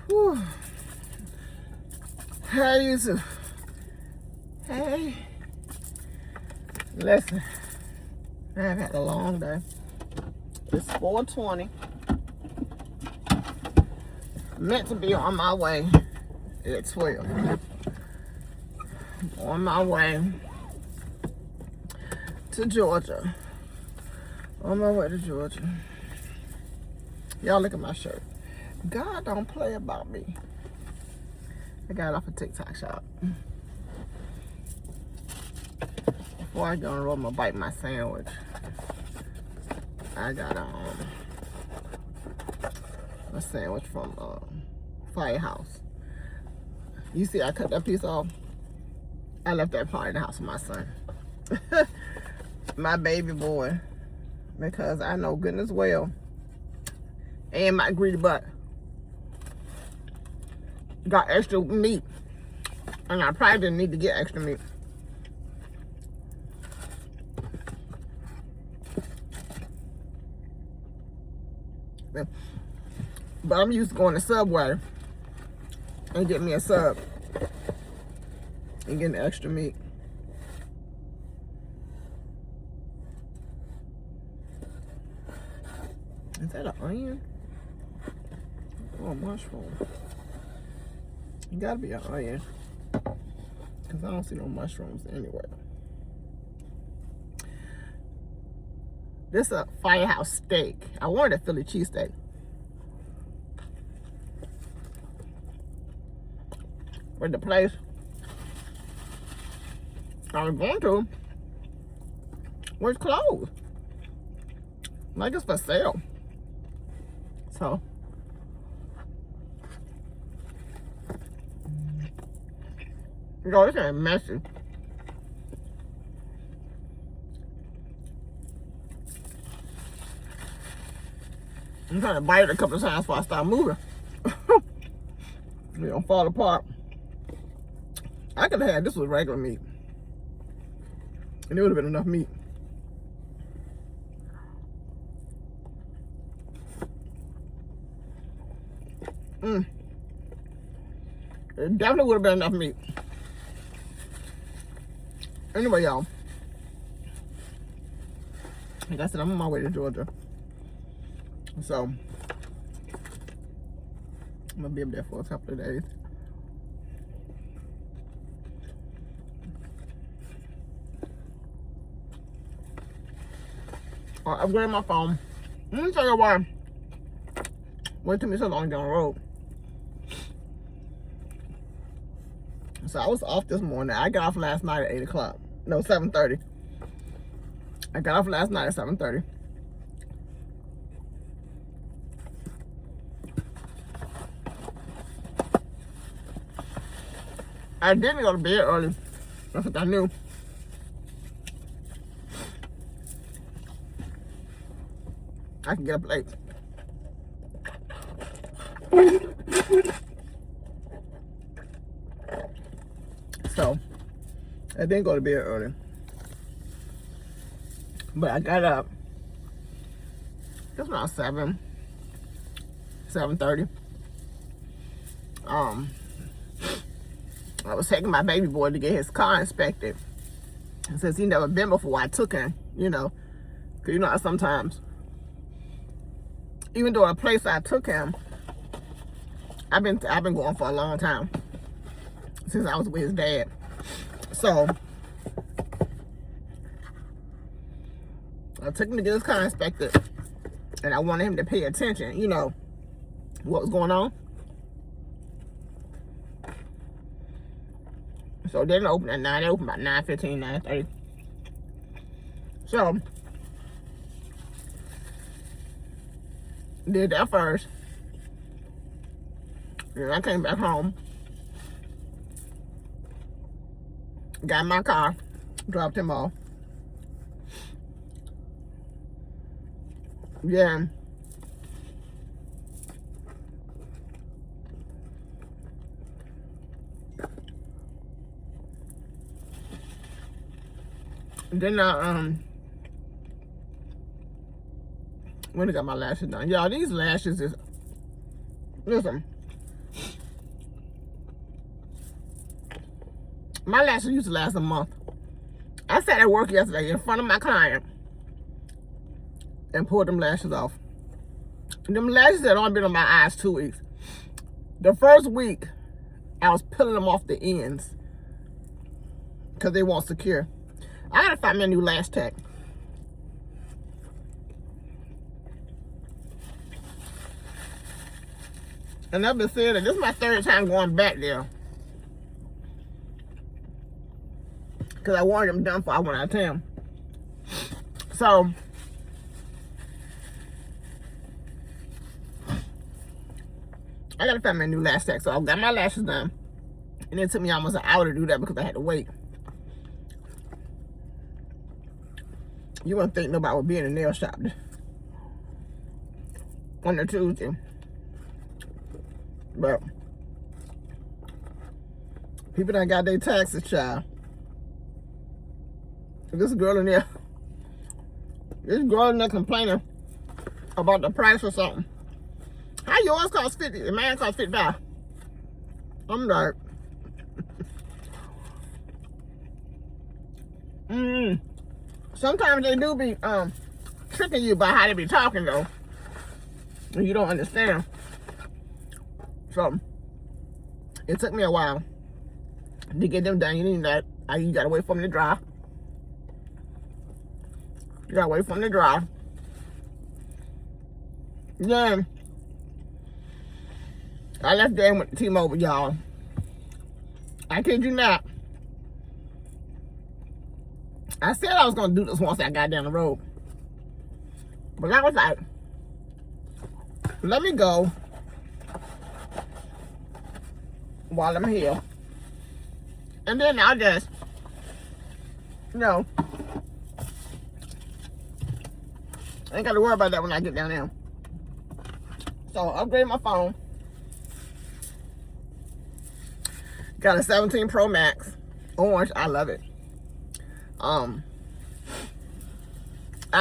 Whew. Hey, Yusuf. Hey. Listen, I've had a long day. It's 4:20. Meant to be on my way at 12. On my way to Georgia. On my way to Georgia. Y'all look at my shirt. God don't play about me. I got it off a TikTok shop. Before I go on the road, I'm gonna bite my sandwich. I got a sandwich from Firehouse. You see, I cut that piece off. I left that part in the house with my son, my baby boy, because I know goodness well, and my greedy butt got extra meat, and I probably didn't need to get extra meat. But I'm used to going to Subway and getting me a sub and getting extra meat. Is that an onion? Or a mushroom? It gotta be an onion, because I don't see no mushrooms anywhere. This is a Firehouse steak. I wanted a Philly cheesesteak. But the place I was going to was closed. Like it's for sale. So yo, this ain't messy. I'm trying to bite it a couple of times before I start moving. It don't fall apart. I could have had this with regular meat, and it would have been enough meat. It definitely would have been enough meat. Anyway, y'all, like I said, I'm on my way to Georgia. So I'm gonna be up there for a couple of days. I upgraded my phone. Let me tell you why. Wait till me so long down the road. So I was off this morning. I got off last night at 8 o'clock. No, 7:30. I got off last night at 7:30. I didn't go to bed early. That's what I knew. I can get up late. So I didn't go to bed early. But I got up just around 7:30. I was taking my baby boy to get his car inspected. And since he never been before, I took him, you know. Because you know how sometimes, even though the place I took him, I've been going for a long time. Since I was with his dad. So I took him to get his car inspected. And I wanted him to pay attention, you know, what was going on. So they didn't open at 9, they opened about 9:15, 9:30. So did that first. Then I came back home. Got in my car, dropped him off. Yeah. Then I went and got my lashes done. Y'all, these lashes is, listen, My lashes used to last a month. I sat at work yesterday in front of my client and pulled them lashes off. Them lashes had only been on my eyes 2 weeks. The first week, I was pulling them off the ends because they weren't secure. I gotta find me a new lash tech. And I've been saying that this is my 3rd time going back there. Because I wanted them done before I went out of town. So, I gotta find me a new lash tech. So I got my lashes done. And it took me almost an hour to do that because I had to wait. You wouldn't think nobody would be in a nail shop on a Tuesday. But people done got their taxes, child. This girl in there complaining about the price or something. How yours cost 50? The man cost 55. I'm like, sometimes they do be tricking you by how they be talking though. And you don't understand. So it took me a while to get them done. You need that. You gotta wait for them to dry. You gotta wait for them to dry. Then I left there and went to T-Mobile, y'all. I kid you not. I said I was gonna do this once I got down the road. But I was like, let me go while I'm here. And then I'll just, I ain't got to worry about that when I get down there. So upgrade my phone. Got a 17 Pro Max. Orange, I love it. I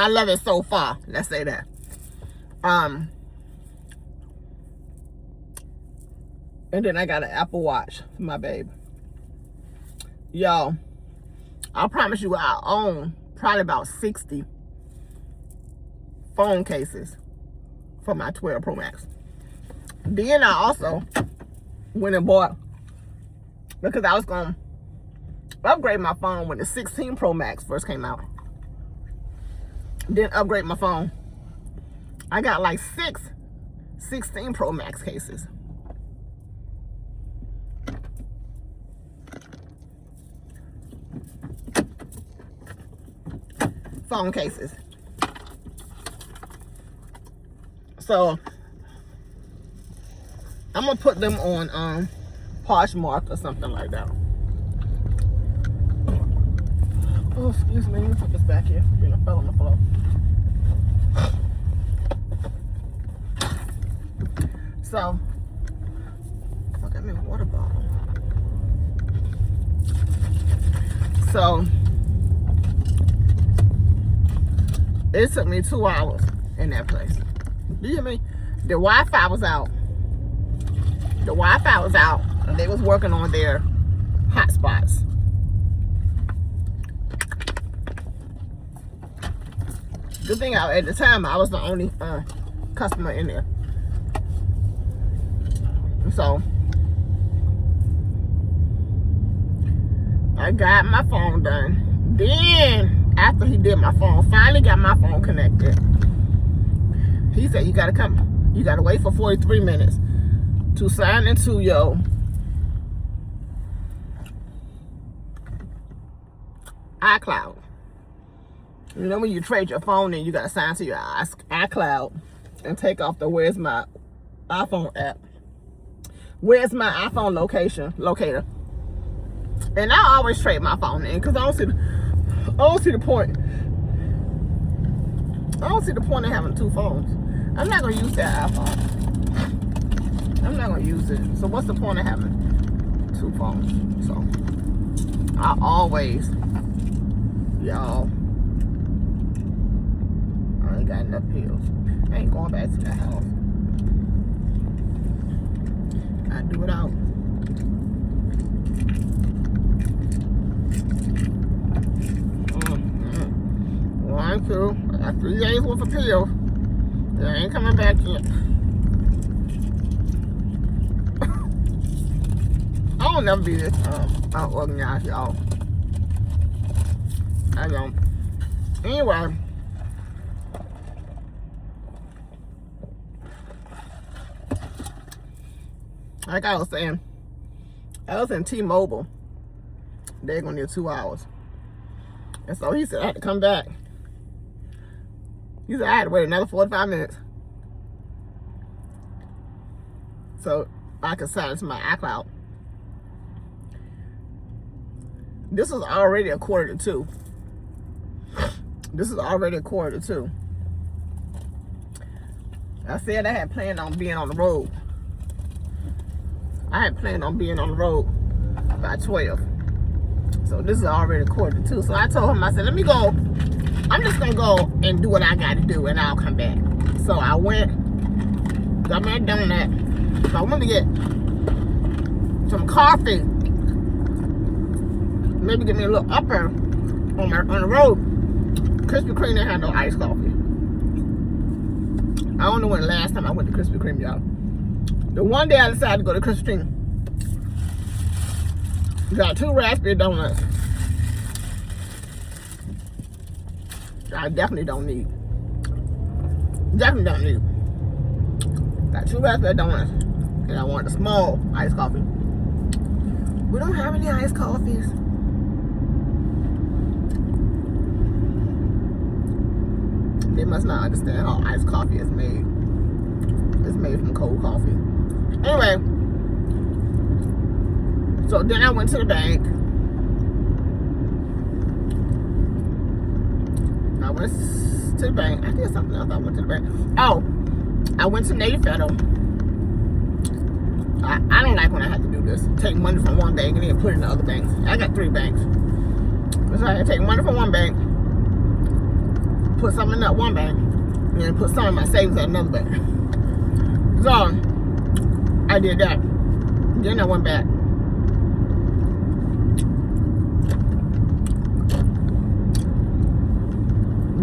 love it so far. Let's say that. And then I got an Apple Watch for my baby. Y'all, I promise you I own probably about 60 phone cases for my 12 Pro Max. Then I also went and bought, because I was going to upgrade my phone when the 16 Pro Max first came out. Then upgrade my phone. I got like 6 16 Pro Max cases. Phone cases. So I'm gonna put them on Poshmark or something like that. Oh, excuse me. Let me put this back here. I fell on the floor. So, I got me a water bottle. So, it took me 2 hours in that place. Do you hear me? The Wi-Fi was out. The Wi-Fi was out, and they was working on their hotspots. Good thing at the time I was the only customer in there. So I got my phone done. Then after he did my phone, finally got my phone connected, he said, you gotta wait for 43 minutes to sign into your iCloud. You know when you trade your phone in, you gotta sign to your iCloud and take off the Where's My iPhone app. Where's My iPhone locator. And I always trade my phone in because I don't see the point. I don't see the point of having 2 phones. I'm not gonna use that iPhone. I'm not gonna use it. So what's the point of having 2 phones? So I always, y'all, I ain't got enough pills. I ain't going back to that house. I do it out. too. I got 3 days worth of pills. They ain't coming back yet. I don't never be this unorganized, y'all. I don't. Anyway. Like I was saying, I was in T-Mobile. They're gonna need 2 hours. And so he said I had to come back. He said I had to wait another 45 minutes. So I could sign into my iCloud. This is already a 1:45. This is already a 1:45. I said I had planned on being on the road. I had planned on being on the road by 12. So this is already a 1:45. So I told him, I said, let me go. I'm just going to go and do what I got to do and I'll come back. So I went, got me a donut. So I went to get some coffee. Maybe get me a little upper on the road. Krispy Kreme didn't have no iced coffee. I don't know when the last time I went to Krispy Kreme, y'all. The one day I decided to go to Krispy Kreme, got 2 raspberry donuts. I definitely don't need. Definitely don't need. Got 2 raspberry donuts, and I wanted a small iced coffee. We don't have any iced coffees. They must not understand how iced coffee is made. It's made from cold coffee. Anyway, so then I went to the bank. I went to the bank. I did something else. I went to the bank. Oh, I went to Navy Federal. I don't like when I have to do this. Take money from one bank and then put it in the other banks. I got 3 banks. So I had to take money from one bank, put some in that one bank, and then put some of my savings at another bank. So I did that. Then I went back.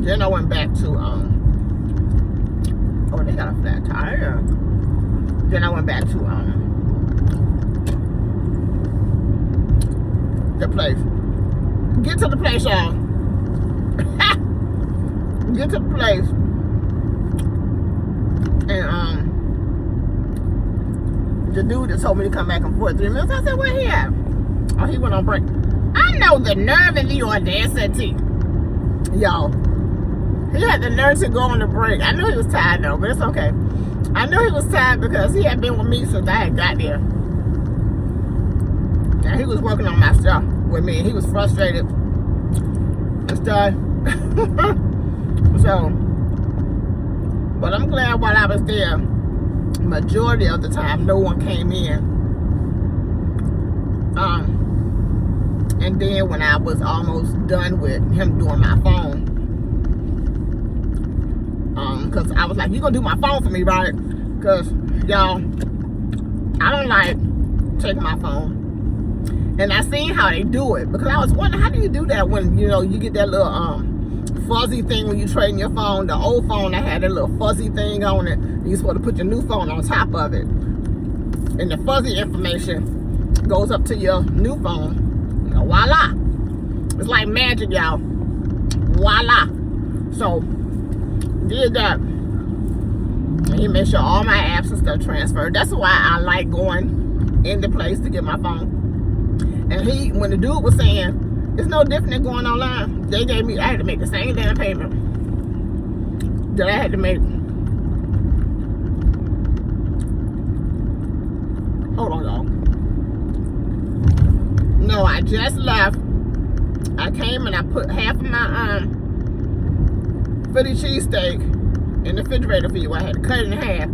Then I went back to oh, they got a flat tire. Then I went back to the place. Get to the place, y'all. Get to the place. And the dude that told me to come back and forth 3 minutes, I said, where he at? Oh, he went on break. I know the nerve and the audacity. Y'all. He had the nerve to go on the break. I knew he was tired though, but it's okay. I knew he was tired because he had been with me since I had got there. Now he was working on my stuff with me. He was frustrated and stuff. So, but I'm glad while I was there, majority of the time, no one came in. And then when I was almost done with him doing my phone, because I was like, you gonna do my phone for me, right? Because, y'all, I don't like taking my phone. And I seen how they do it, because I was wondering, how do you do that when, you know, you get that little fuzzy thing when you trading your phone? The old phone that had that little fuzzy thing on it, you're supposed to put your new phone on top of it, and the fuzzy information goes up to your new phone. You know, voila, it's like magic, y'all. Voila. So did that, and he made sure all my apps and stuff transferred. That's why I like going in the place to get my phone. And he, when the dude was saying it's no different than going online, they gave me, I had to make the same damn payment that I had to make. Hold on, y'all. No, I just left. I came and I put half of my Philly cheesesteak in the refrigerator for you. I had to cut it in half,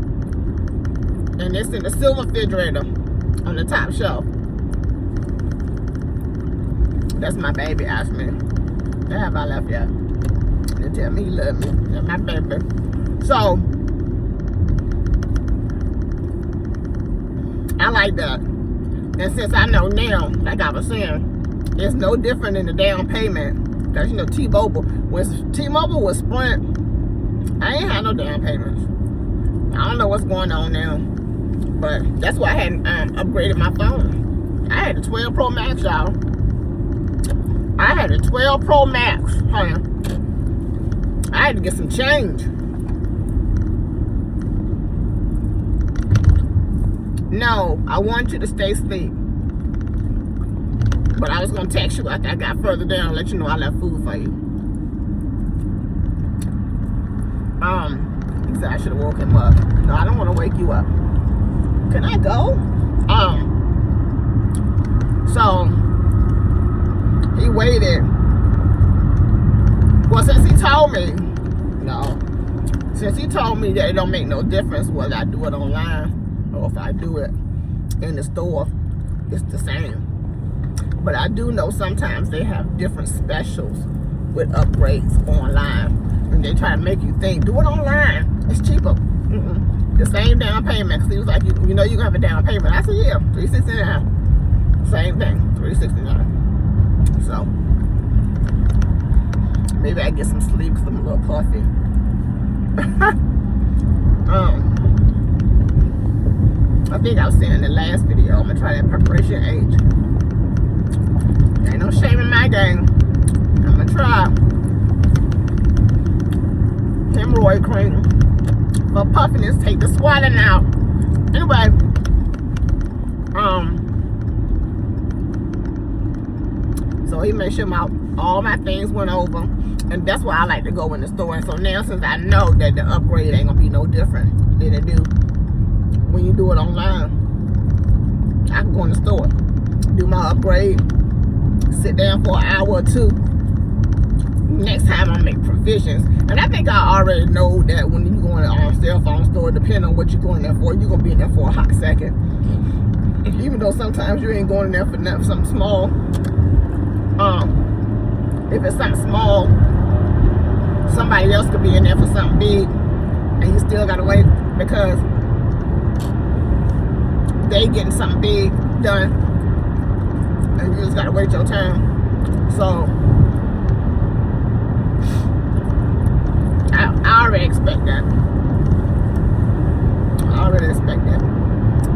and it's in the silver refrigerator on the top shelf. That's my baby, Ashman. That have I left yet? They tell me he love me. That's my baby. So I like that. And since I know now, like I was saying, it's no different in the down payment Because, you know, T-Mobile was Sprint. I ain't had no down payments. I don't know what's going on now. But that's why I hadn't upgraded my phone. I had the 12 Pro Max, y'all. I had a 12 Pro Max, honey. I had to get some change. No, I want you to stay asleep. But I was going to text you after I got further down and let you know I left food for you. He said I should have woke him up. No, I don't want to wake you up. Can I go? So, he waited. Well, since he told me that it don't make no difference whether I do it online or if I do it in the store, it's the same. But I do know sometimes they have different specials with upgrades online. And they try to make you think, do it online. It's cheaper. The same down payment. Because he was like, you know you're going to have a down payment. I said, yeah, $369. Same thing, $369. So, maybe I get some sleep because I'm a little puffy. I think I was saying in the last video, I'm going to try that Preparation H. Ain't no shame in my game. I'm going to try hemorrhoid cream for puffiness. Take the swelling out. Anyway, so he made sure all my things went over, and that's why I like to go in the store. And so now, since I know that the upgrade ain't gonna be no different than it do when you do it online, I can go in the store, do my upgrade, sit down for an hour or two. Next time I make provisions. And I think I already know that when you go in a cell phone store, depending on what you're going there for, you're going to be in there for a hot second. Even though sometimes you ain't going in there for something small. If it's something small, somebody else could be in there for something big, and you still got to wait because they getting something big done, and you just got to wait your turn. So, I already expect that.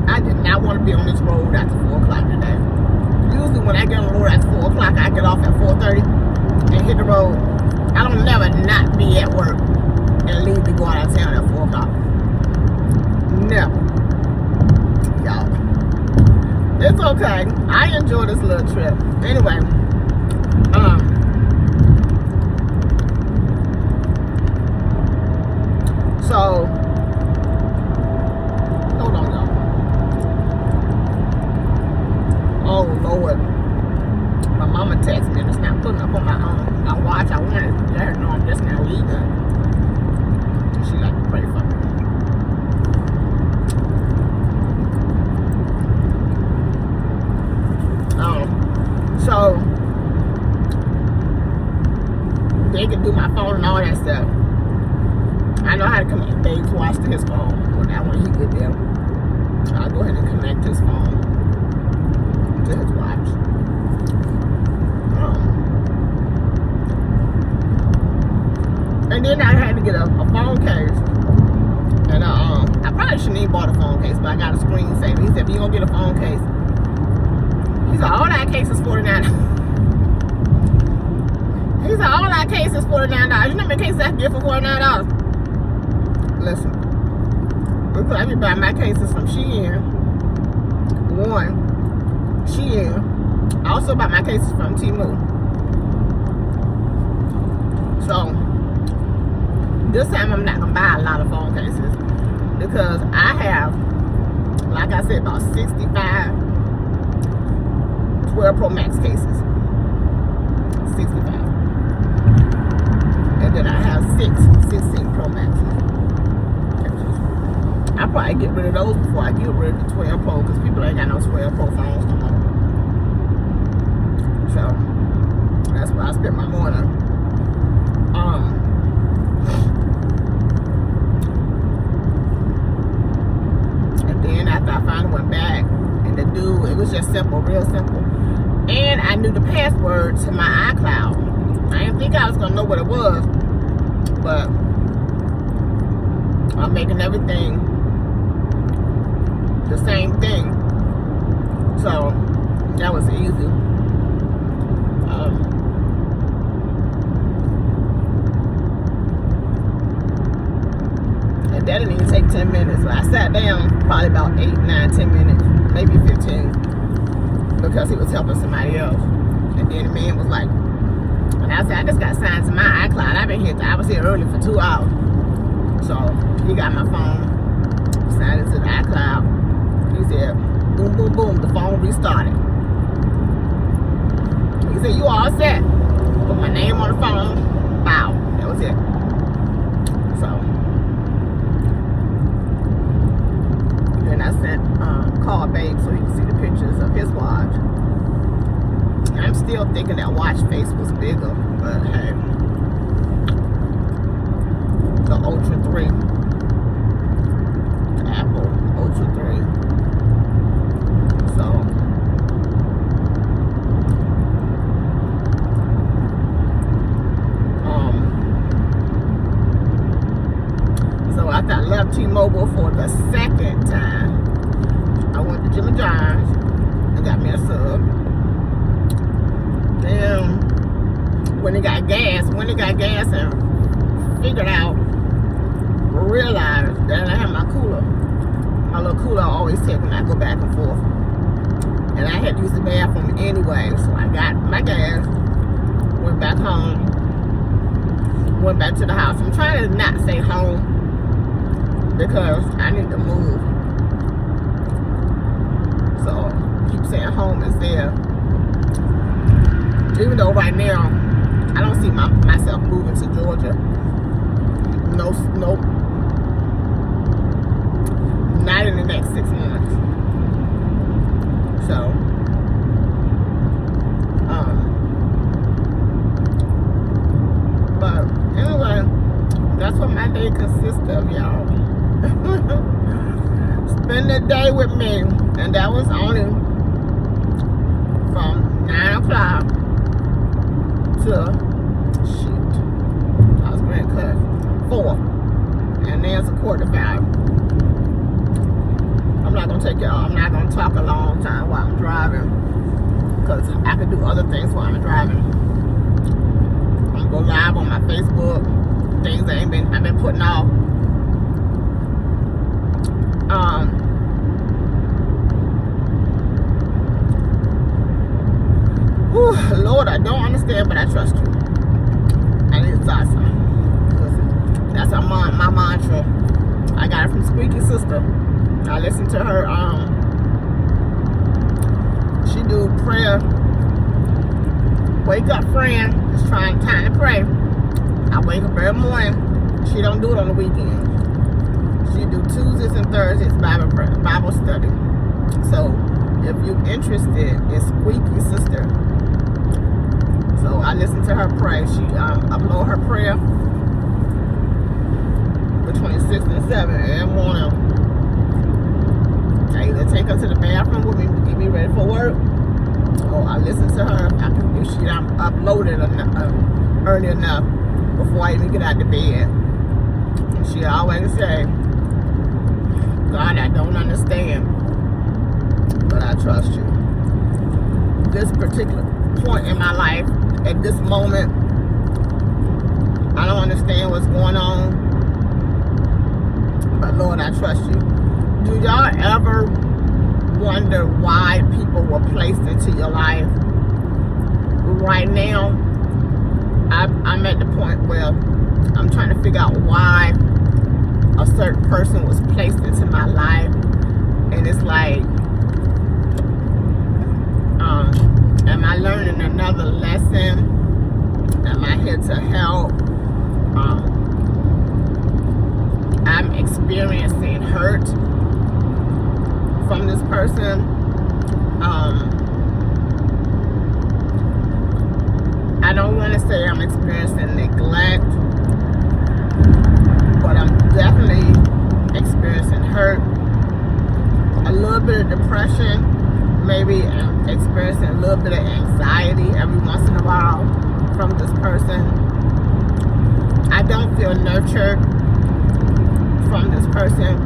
I did not want to be on this road after 4 o'clock today. Usually when I get on the road after 4 o'clock, I get off at 4:30 and hit the road. I don't never not be at work and leave to go out of town at 4 o'clock. Never. Y'all. It's okay. I enjoy this little trip. Anyway, so, hold on, y'all. Oh, Lord. My mama texted me and it's not putting up on my watch. I wanted to let her know I'm just now leaving. She like to pray for me. So, they can do my phone and all that stuff. I know how to connect Dave's watch to his phone. Well, now when he get there, I'll go ahead and connect his phone to his watch. And then I had to get a phone case. And I probably shouldn't even bought a phone case, but I got a screensaver. He said, if you don't get a phone case, he said, all that case is $49. He said, all that case is $49. You know how many cases I can get for $49? Listen, because I be buying my cases from Shein. I also buy my cases from Temu. So, this time I'm not going to buy a lot of phone cases because I have, like I said, about 65 12 Pro Max cases. 65. And then I have 16 Pro Maxes. I'll probably get rid of those before I get rid of the 12 Pro because people ain't got no 12 Pro phones no more. So, that's where I spend my morning. And then after I finally went back, and the dude, it was just simple, real simple. And I knew the password to my iCloud. I didn't think I was gonna know what it was, but I'm making everything the same thing. So that was easy. And that didn't even take 10 minutes. So I sat down probably about 8, 9, 10 minutes, maybe 15, because he was helping somebody else. And then the man was like, and I said, I just got signed to my iCloud. I was here early for 2 hours. So he got my phone, signed it to the iCloud. He said, boom, boom, boom, the phone restarted. He said, you all set. Put my name on the phone. Wow, that was it. So then I sent call Babe so he could see the pictures of his watch. I'm still thinking that watch face was bigger, but hey, the Ultra 3, the Apple Ultra 3. So after I left T-Mobile for the second time, I went to Jimmy John's and got me a sub. Then when it got gas and figured out, realized that I had my little cooler I always take when I go back and forth. And I had to use the bathroom anyway, so I got my gas, went back home, went back to the house. I'm trying to not say home because I need to move. So keep saying home is there. Even though right now I don't see myself moving to Georgia. Nope. Not in the next 6 months. So but anyway, that's what my day consists of, y'all. Spend the day with me, and that was only from 9 o'clock to I was going to cut 4, and there's a 4:45. I'm not gonna talk a long time while I'm driving, because I can do other things while I'm driving. I'm gonna go live on my Facebook, things I've been putting off. Lord, I don't understand, but I trust you. And it's awesome. That's my mantra. I got it from Squeaky Sister. I listen to her. She do prayer. Wake up, friend. It's time to pray. I wake up every morning. She don't do it on the weekends. She do Tuesdays and Thursdays Bible study. So if you're interested in Squeaky Sister, so I listen to her pray. She upload her prayer between 6 and 7 every morning. I either take her to the bathroom with me to get me ready for work, or I listen to her if she uploaded early enough before I even get out of bed. And she always say, God, I don't understand, but I trust you. This particular point in my life, at this moment, I don't understand what's going on, but Lord, I trust you. Do y'all ever wonder why people were placed into your life? Right now, I'm at the point where I'm trying to figure out why a certain person was placed into my life. And it's like, am I learning another lesson? Am I here to help? I'm experiencing hurt from this person. I don't want to say I'm experiencing neglect, but I'm definitely experiencing hurt, a little bit of depression, maybe I'm experiencing a little bit of anxiety every once in a while. from this person. I don't feel nurtured from this person.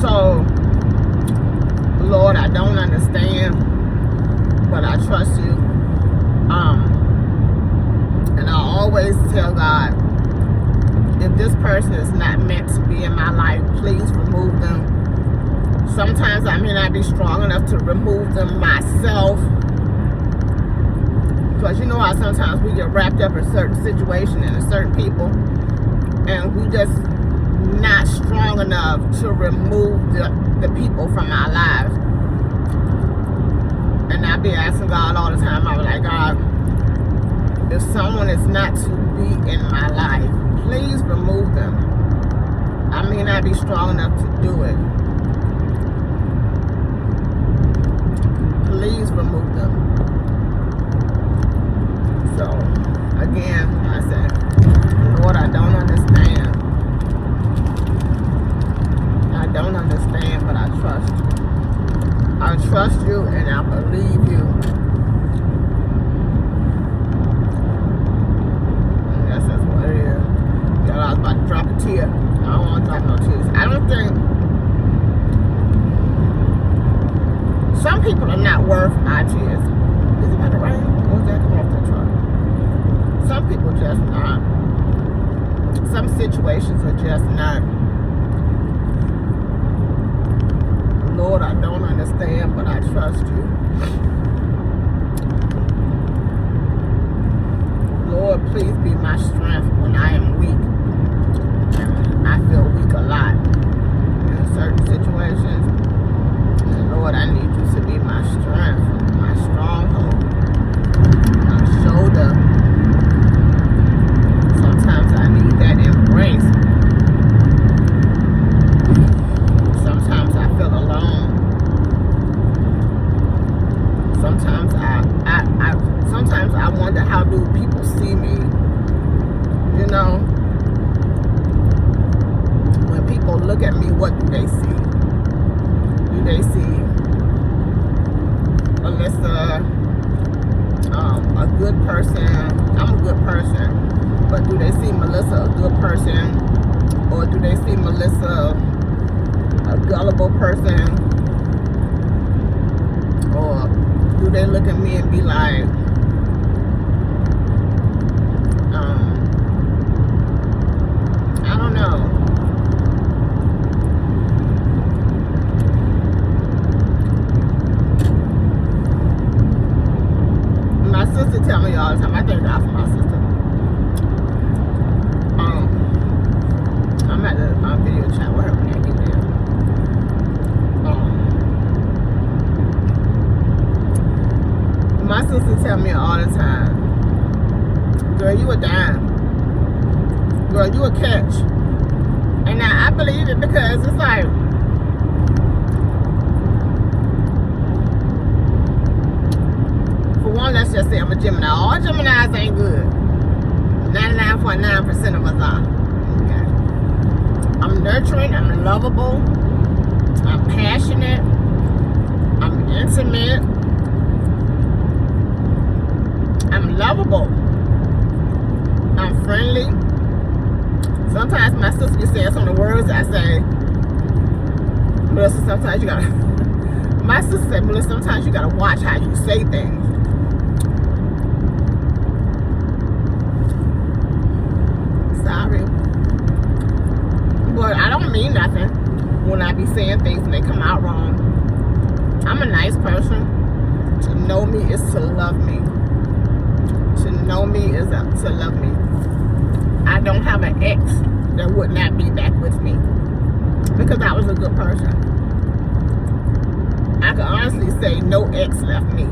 So, Lord, I don't understand, but I trust you. And I always tell God, if this person is not meant to be in my life, please remove them. Sometimes I may not be strong enough to remove them myself. Because you know how sometimes we get wrapped up in certain situations and in certain people, and we just not strong enough to remove the people from our lives. And I be asking God all the time, I be like, God, if someone is not to be in my life, please remove them. I may not be strong enough to do it. Please remove them. So, again, I said, Lord, I don't understand. I don't understand, but I trust you. I trust you and I believe you. And that's just what it is. Y'all, I was about to drop a tear. I don't want to drop no tears. I don't think some people are not worth our tears. Is it about to rain? Or is that coming off the truck? Some people just not. Some situations are just not. Lord, I don't understand, but I trust you. Lord, please be my strength when I am weak. I feel weak a lot in certain situations. And Lord, I need you to be my strength, my stronghold, my shoulder. Sometimes I need that embrace. Sometimes I feel alone. Sometimes I wonder, how do people see me? You know, when people look at me, what do they see? Do they see Melissa, a good person? I'm a good person, but do they see Melissa a good person, or do they see Melissa a gullible person, or do they look at me and be like, I don't know. My sister tell me all the time, I thank God for my sister. I'm at the video chat with her when I get there. My sister tell me all the time, girl, you a dime. Girl, you a catch. And I believe it, because it's like, for one, let's just say I'm a Gemini. All Geminis ain't good. 99.9% of us are. Okay. I'm nurturing, I'm lovable, I'm passionate, I'm intimate, I'm lovable, I'm friendly. Sometimes my sister be saying some of the words I say, Melissa, sometimes you gotta, my sister said, Melissa, sometimes you gotta watch how you say things. Sorry. But I don't mean nothing when I be saying things and they come out wrong. I'm a nice person. To know me is to love me. To know me is to love me. I don't have an ex that would not be back with me, because I was a good person. I can honestly say no ex left me.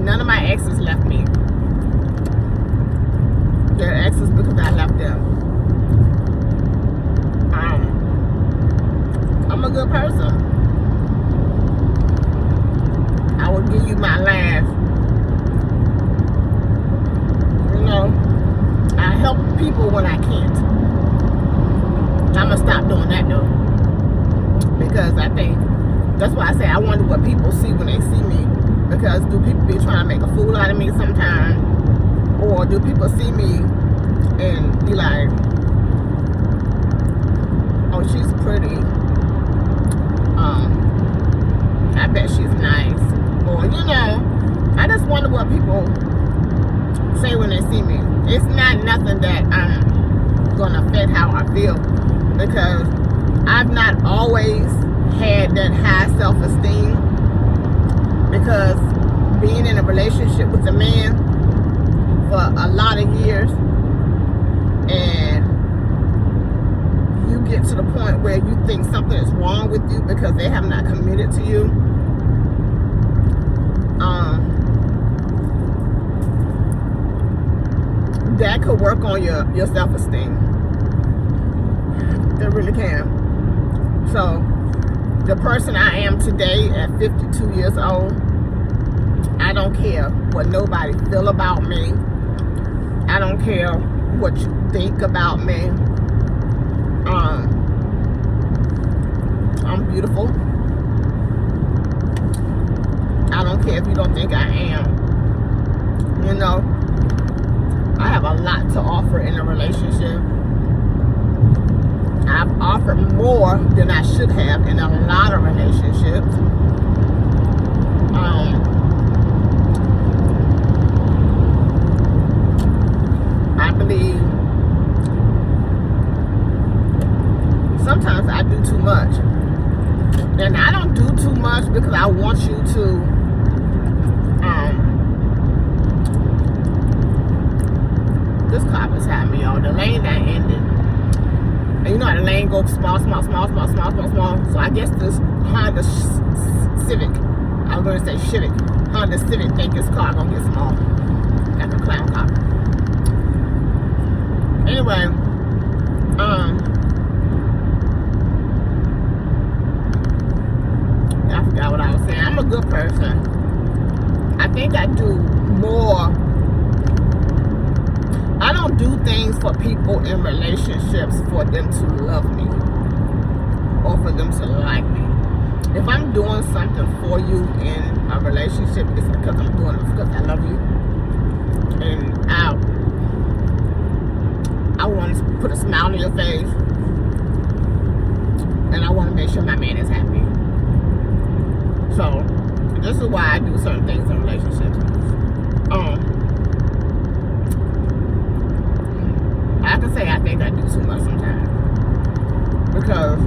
None of my exes left me. Their exes because I left them. I'm a good person. I will give you my last. You know, I help people when I can't. I'm gonna stop doing that though, because I think that's why I say I wonder what people see when they see me. Because do people be trying to make a fool out of me sometimes? Or do people see me and be like, oh, she's pretty. I bet she's nice. Or, you know, I just wonder what people say when they see me. It's not nothing that I'm gonna affect how I feel, because I've not always had that high self-esteem, because being in a relationship with a man for a lot of years, and you get to the point where you think something is wrong with you because they have not committed to you. That could work on your self-esteem. It really can. So the person I am today at 52 years old, I don't care what nobody feel about me. I don't care what you think about me. I'm beautiful. I don't care if you don't think I am. You know, I have a lot to offer in a relationship. I've offered more than I should have in a lot of relationships. I believe sometimes I do too much. And I don't do too much because I want you to this car beside me, y'all. The lane that ended. And you know how the lane goes small. So I guess this Honda Civic, I was going to say Civic. Honda Civic think this car going to get small. Like a clown car. Anyway, I forgot what I was saying. I'm a good person. I think I do more. I don't do things for people in relationships for them to love me or for them to like me. If I'm doing something for you in a relationship, it's because I'm doing it because I love you. And I want to put a smile on your face. And I want to make sure my man is happy. So, this is why I do certain things in relationships. I can say I think I do too much sometimes, because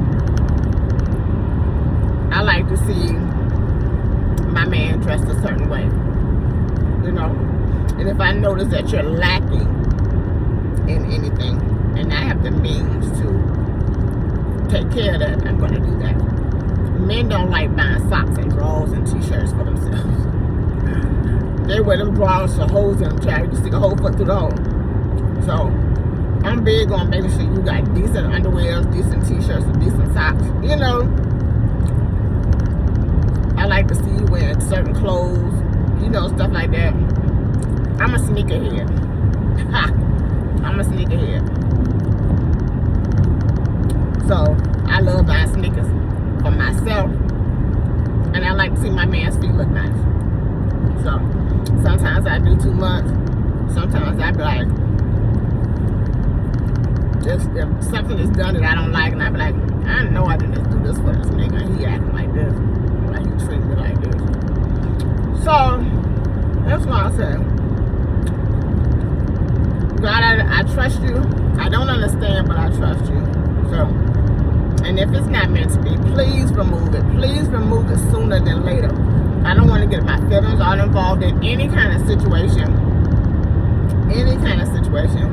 I like to see my man dressed a certain way, you know. And if I notice that you're lacking in anything and I have the means to take care of that, I'm going to do that. Men don't like buying socks and drawers and t-shirts for themselves. They wear them drawers with holes in them, child. You stick a whole foot through the hole. So I'm big on making sure you got decent underwears, decent t-shirts, and decent socks. You know, I like to see you wearing certain clothes, you know, stuff like that. I'm a sneakerhead. I'm a sneakerhead. So I love buying sneakers for myself, and I like to see my man's feet look nice. So sometimes I do too much. Sometimes I be like, just if something is done that I don't like, and I be like, I know I didn't do this for this nigga, and he acting like this, like he treating me like this. So that's what I say. God, I trust you. I don't understand, but I trust you. So, and if it's not meant to be, please remove it. Please remove it sooner than later. I don't want to get my feelings all involved in any kind of situation. Any kind of situation.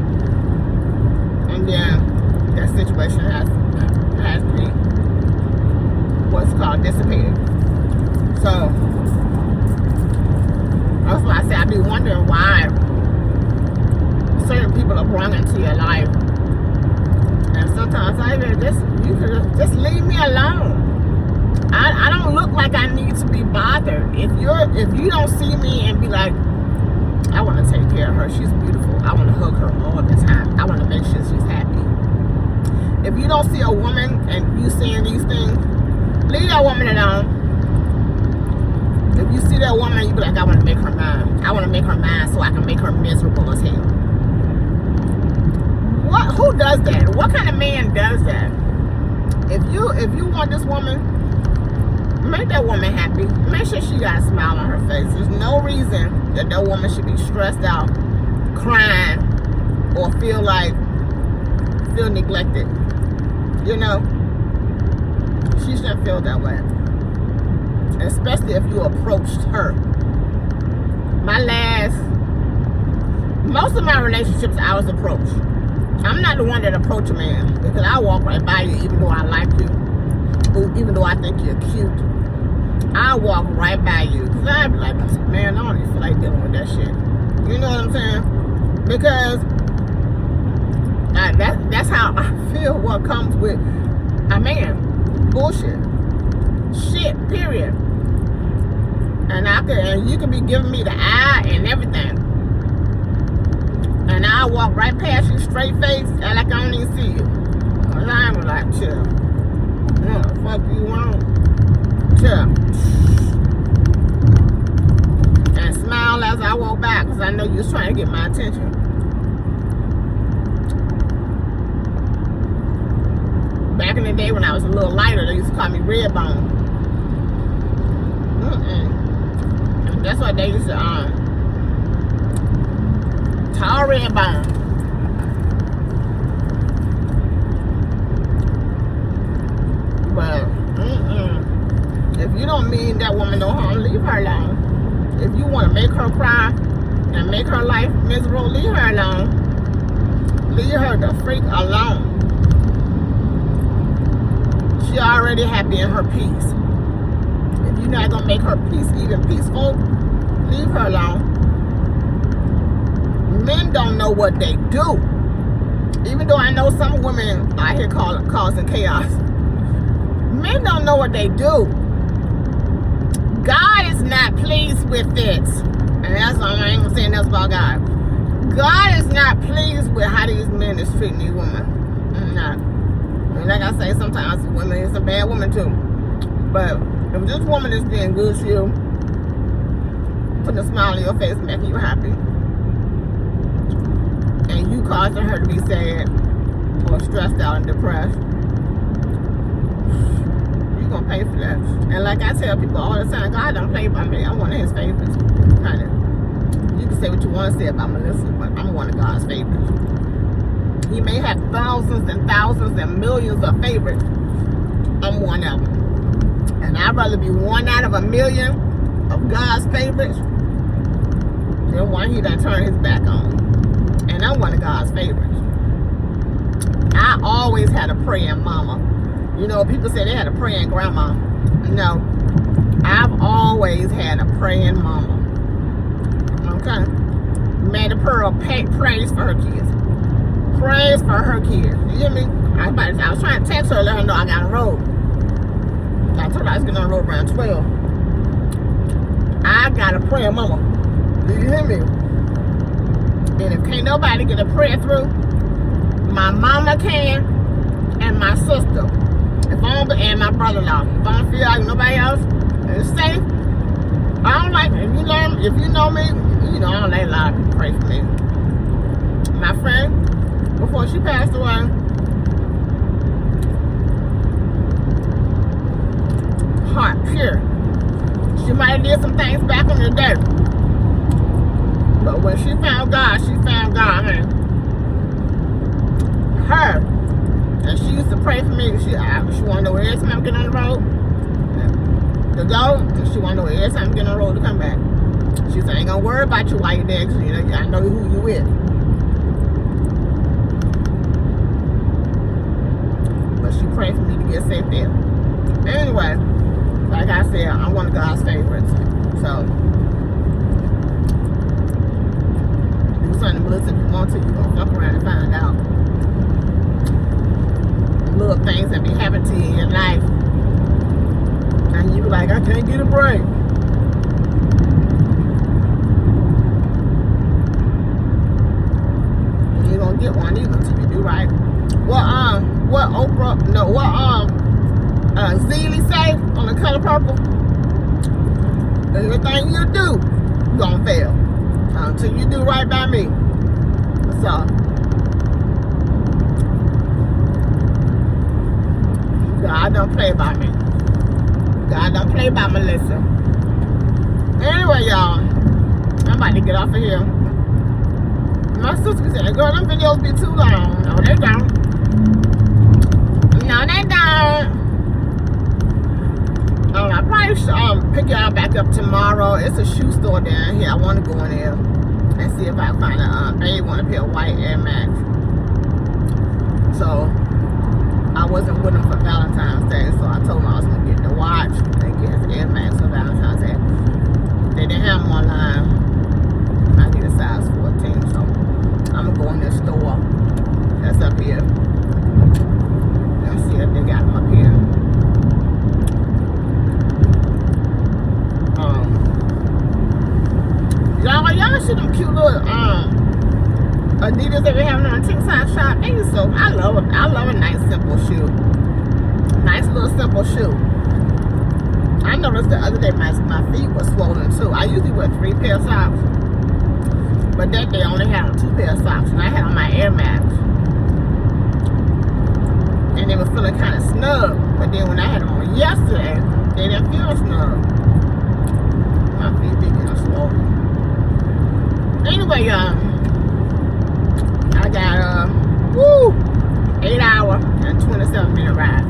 And then that situation has to be what's called dissipated. So that's why I say I be wondering why certain people are brought into your life, and sometimes I you could just leave me alone. I don't look like I need to be bothered. If you don't see me and be like, I want to take care of her, she's beautiful, I want to hug her all the time, I want to make sure she's happy. If you don't see a woman and you seeing these things, leave that woman alone. If you see that woman, you be like, I want to make her mine. I want to make her mine so I can make her miserable as hell. Who does that? What kind of man does that? If you want this woman, make that woman happy. Make sure she got a smile on her face. There's no reason that woman should be stressed out, crying, or feel neglected. You know, she shouldn't feel that way. Especially if you approached her. Most of my relationships, I was approached. I'm not the one that approach a man, because I walk right by you even though I like you, even though I think you're cute. I walk right by you, because I'd be like, man, I don't even feel like dealing with that shit. You know what I'm saying? Because that's how I feel what comes with a man. Bullshit. Shit, period. And you could be giving me the eye and everything, and I walk right past you straight face and like I don't even see you. Cause I'm like, chill. What the fuck you want? Chill. And smile as I walk by, cause I know you was trying to get my attention. Back in the day when I was a little lighter, they used to call me Redbone. That's what they used to tall red bone. But if you don't mean that woman no harm, leave her alone. If you want to make her cry and make her life miserable, leave her alone. Leave her the freak alone. She already happy in her peace. If you're not gonna make her peace even peaceful, leave her alone. Men don't know what they do. Even though I know some women out here causing chaos, men don't know what they do. God is not pleased with it. And that's why I ain't gonna say nothing about God. God is not pleased with how these men is treating these women. Not. And like I say, sometimes women is a bad woman too. But if this woman is being good to you, putting a smile on your face, making you happy, and you causing her to be sad or stressed out and depressed, you're going to pay for that. And like I tell people all the time, God don't play by me. I'm one of his favorites. Kind of. You can say what you want to say about Melissa, but I'm one of God's favorites. He may have thousands and thousands and millions of favorites. I'm one of them. And I'd rather be one out of a million of God's favorites than one he done turned his back on. And I'm one of God's favorites. I always had a praying mama. You know, people say they had a praying grandma. No. I've always had a praying mama. Okay? Made a Pearl praise for her kids. Praise for her kids. You hear me? I was trying to text her, let her know I got a road. I told her I was getting on the road around 12. I got a prayer mama. Do you hear me? And if can't nobody get a prayer through, my mama can, and my sister. And my brother-in-law. If I don't feel like nobody else is safe, I don't like, if you know me, you know I don't let a lot of people pray for me. My friend, before she passed away, heart pure. She might have did some things back in the day, but when she found God, honey. Her, and she used to pray for me. She wanted to know every time I get on the road to go, and she wanted to know every time I get on the road to come back. She said, I ain't gonna worry about you while you're there, because you know, I know who you with. But she prayed for me to get safe there. Anyway, like I said, I'm one of God's favorites. So, do something to listen if you want to. You're gonna fuck around and find out. Little things that be happening to you in your life, and you be like, I can't get a break. You ain't gonna get one either until you do right. What Zeely say on The Color Purple? Everything you do, you gonna fail. Until you do right by me. So, God don't play by me. God don't play by Melissa. Anyway, y'all, I'm about to get off of here. My sister said, girl, them videos be too long. No, they don't. No, they don't. I probably should pick y'all back up tomorrow. It's a shoe store down here. I want to go in there and see if I find a babe want a pair of white Air Max. So I wasn't with him for Valentine's Day, so I told him I was gonna get the watch and get his Air Max for Valentine's Day. They didn't have them online. I need a size 14, so I'm gonna go in this store that's up here and see if they got them up here. Y'all see them cute little Adidas that we having on TikTok shop. I love a nice simple shoe. Nice little simple shoe. I noticed the other day my feet were swollen too. I usually wear 3 pair of socks, but that day I only had on 2 pair of socks, and I had on my Air Max, and they were feeling kind of snug. But then when I had them on yesterday, they didn't feel snug. My feet be getting swollen. Anyway, I got 8 hour and 27-minute ride.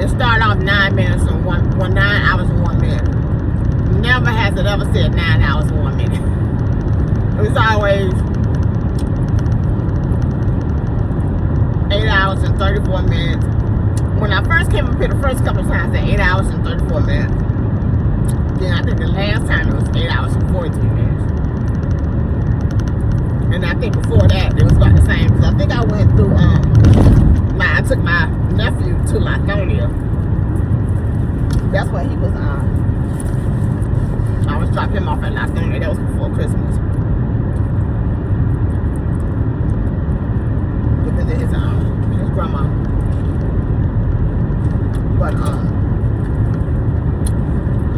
It started off 9 minutes and 9 hours and 1 minute. Never has it ever said 9 hours and 1 minute. It was always 8 hours and 34 minutes. When I first came up here the first couple of times, at 8 hours and 34 minutes. Then I think the last time it was 8 hours and 14 minutes. And I think before that, it was about the same. Because I think I went through, I took my nephew to Lithonia. That's where he was, I was dropping him off at Lithonia. That was before Christmas. To visit his grandma. But,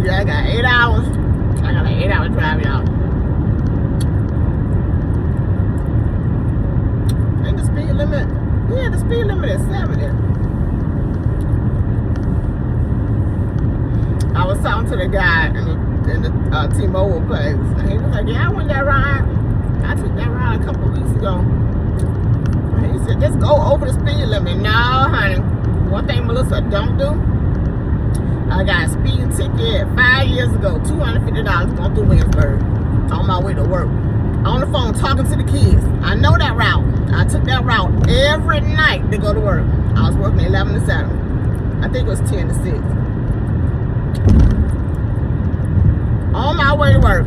yeah, I got 8 hours. I got an 8-hour drive, y'all. And the speed limit, yeah, the speed limit is 70. I was talking to the guy in the T-Mobile place, and he was like, yeah, I went that ride. I took that ride a couple of weeks ago. And he said, just go over the speed limit. No, honey. One thing Melissa don't do, I got a speeding ticket 5 years ago, $250 going through Williamsburg on my way to work. On the phone talking to the kids. I know that route. I took that route every night to go to work. I was working 11 to 7. I think it was 10 to 6. On my way to work,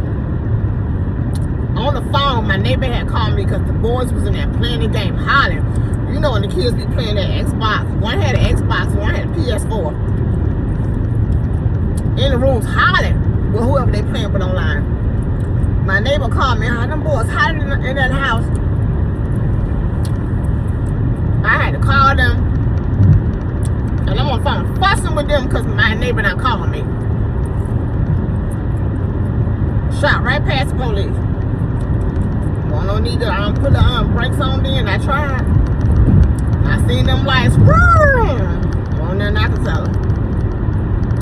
on the phone, my neighbor had called me because the boys was in there playing the game, hollering. You know when the kids be playing that Xbox. One had an Xbox, one had a PS4. In the rooms hollering with whoever they playing with online. My neighbor called me, them boys hollering in that house. I had to call them. And I'm on the phone fussing with them because my neighbor not calling me. Shot right past the police. Well, no need to put the brakes on me, and I tried. I seen them lights. On there in Nacosella.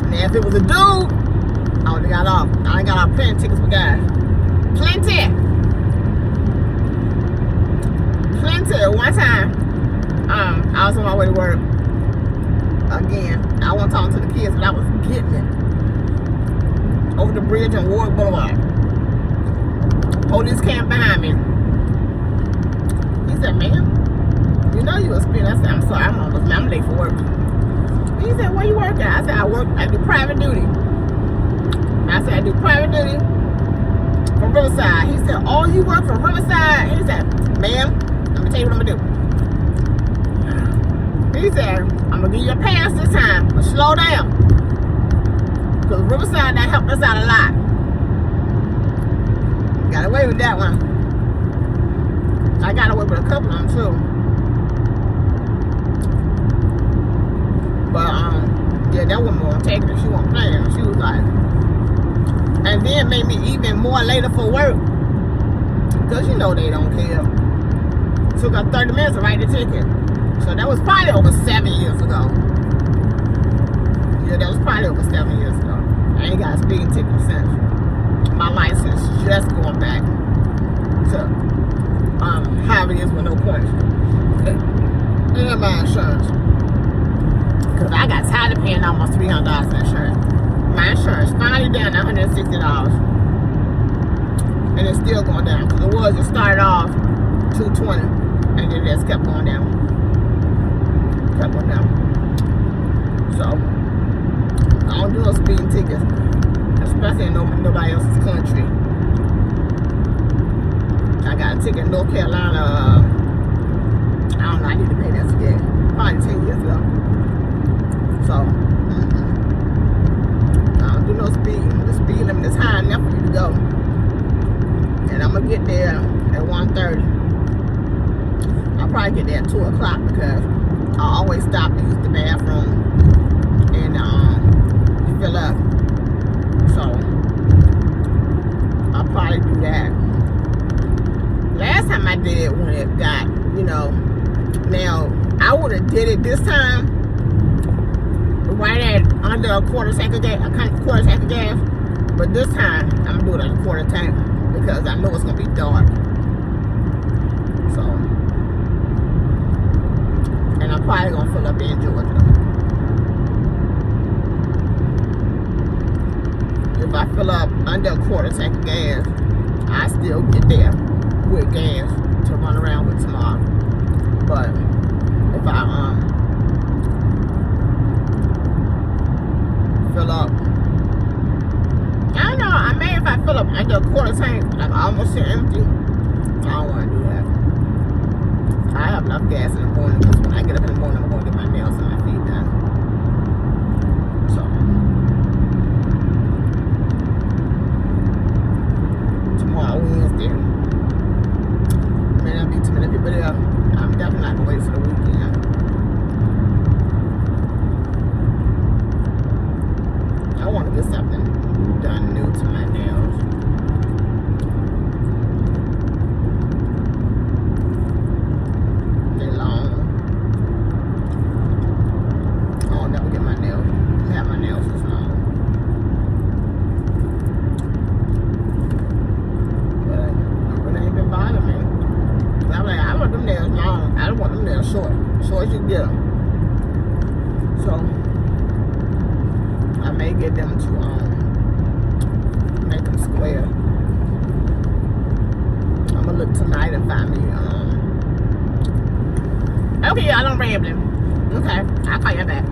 Now, if it was a dude, I would have got off. I ain't got off plenty tickets for guys. Plenty. One time, I was on my way to work. Again, I wasn't talking to the kids, but I was getting it. Over the bridge on Ward Boulevard. Police came behind me. He said, ma'am, you know you were speeding. I said, I'm sorry, I'm late for work. He said, where you working? I said, I do private duty. I said, I do private duty for Riverside. He said, oh, you work for Riverside? He said, ma'am, let me tell you what I'm going to do. He said, I'm going to give you a pass this time, but slow down. Because Riverside that helped us out a lot. Got away with that one. I got away with a couple of them too. But, yeah, yeah, that woman won't take it if she won't play. She was like, and then made me even more later for work. Because you know they don't care. Took her 30 minutes to write the ticket. So that was probably over 7 years ago. Yeah, that was probably over 7 years ago. I ain't got a speeding ticket since. My license just going back to how it is with no points. And my insurance. Because I got tired of paying almost $300 in insurance. My insurance finally down to $160. And it's still going down. Because it started off $220. And then it just kept going down. Kept going down. So, I don't do no speeding tickets. Especially in nobody else's country. I got a ticket in North Carolina. I don't know, I need to pay that again. Probably 10 years ago. So, I don't do no speeding. The speed limit is high enough for you to go. And I'm going to get there at 1:30. I'll probably get there at 2 o'clock because I always stop to use the bathroom and fill up. So, I'll probably do that. Last time I did it when it got, now I would have did it this time right at under a quarter tank of gas, but this time I'm gonna do it at a quarter tank because I know it's gonna be dark. So, and I'm probably gonna fill up in Georgia. If I fill up under a quarter tank of gas, I still get there with gas to run around with tomorrow. But if I fill up, I don't know, I may if I fill up under a quarter tank, like almost empty, I don't want to do that. I have enough gas in the morning because when I get up in the morning, I'm going to get my nails and my feet done. So, tomorrow, Wednesday, may not be too many people there. I'm definitely not going to wait for the weekend. I want to get something done new to my nails. They're long. I'll never get my nails. Have my nails this long. But it really ain't been bothering me. I'm like, I want them nails long. I don't want them nails short. Short as you get them. So, I may get them to make them square. I'm gonna look tonight and find me okay, y'all, I'm rambling. Okay, I'll call you back.